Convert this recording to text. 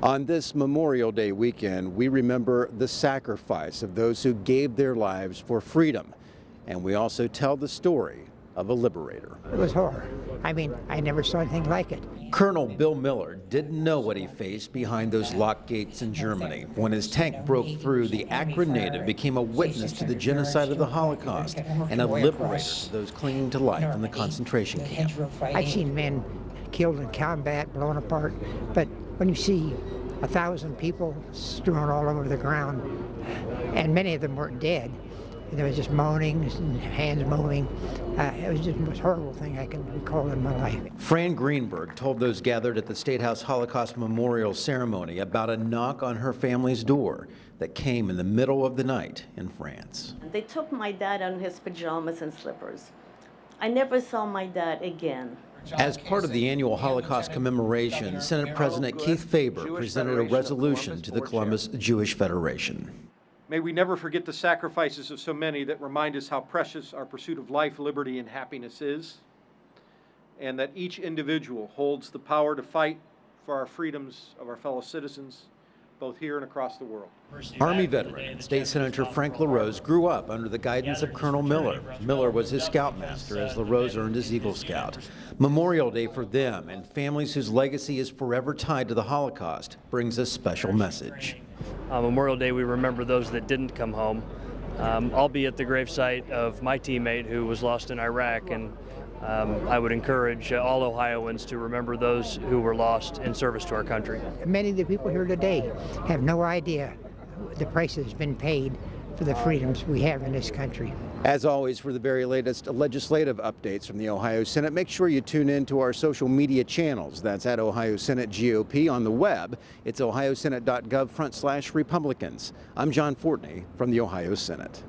On this Memorial Day weekend, we remember the sacrifice of those who gave their lives for freedom. And we also tell the story of a liberator. It was horror. I mean, I never saw anything like it. Colonel Bill Miller didn't know what he faced behind those locked gates in Germany. When his tank broke through, the Akron native became a witness to the genocide of the Holocaust and a liberator to those clinging to life in the concentration camp. I've seen men killed in combat, blown apart, but when you see 1,000 people strewn all over the ground, and many of them weren't dead, there was just moaning and hands moving. It was just the most horrible thing I can recall in my life. Fran Greenberg told those gathered at the State House Holocaust Memorial Ceremony about a knock on her family's door that came in the middle of the night in France. They took my dad on his pajamas and slippers. I never saw my dad again. As part of the annual Holocaust commemoration, Senate President Keith Faber presented a resolution to the Columbus Jewish Federation. May we never forget the sacrifices of so many that remind us how precious our pursuit of life, liberty, and happiness is, and that each individual holds the power to fight for our freedoms of our fellow citizens, both here and across the world. Army veteran and State Senator Frank LaRose grew up under the guidance of Colonel Miller. Miller was his scoutmaster as LaRose earned his Eagle Scout. Memorial Day for them and families whose legacy is forever tied to the Holocaust brings a special message. Memorial Day, we remember those that didn't come home. I'll be at the gravesite of my teammate who was lost in Iraq, and I would encourage all Ohioans to remember those who were lost in service to our country. Many of the people here today have no idea the price has been paid for the freedoms we have in this country. As always, for the very latest legislative updates from the Ohio Senate, make sure you tune in to our social media channels. That's at Ohio Senate GOP. On the web, it's ohiosenate.gov/Republicans. I'm John Fortney from the Ohio Senate.